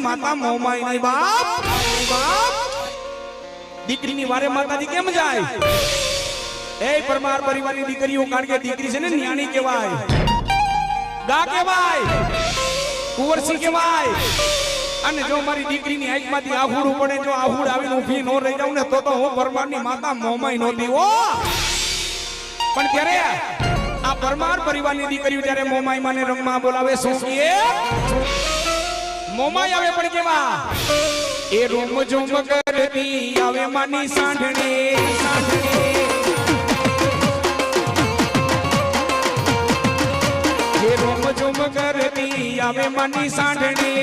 માતા મોમાઈ નહીં બાપ દીકરીની વારે માતાજી કેમ જાય એ પરમાર પરિવારની દીકરીઓ કારણ કે દીકરી છે ને ન્યાણી કહેવાય ગા કહેવાય કુંવરસી કહેવાય અને જો મારી દીકરીની આંખમાંથી આહુડ પડે જો આહુડ આવીને ઊભી ન રહી જાઉં ને તો હું પરમારની માતા મોમાઈ નહોતી ઓ પણ ત્યારે આ પરમાર પરિવારની દીકરીઓ જ્યારે મોમાઈ માને રમવા બોલાવે શું કહે મોમાઈ આવે પણ કેવા એ રૂમ ઝુમ કરતી આવે માની સાંઢણે એ રૂમ ઝુમ કરતી આવે માની સાંઢણે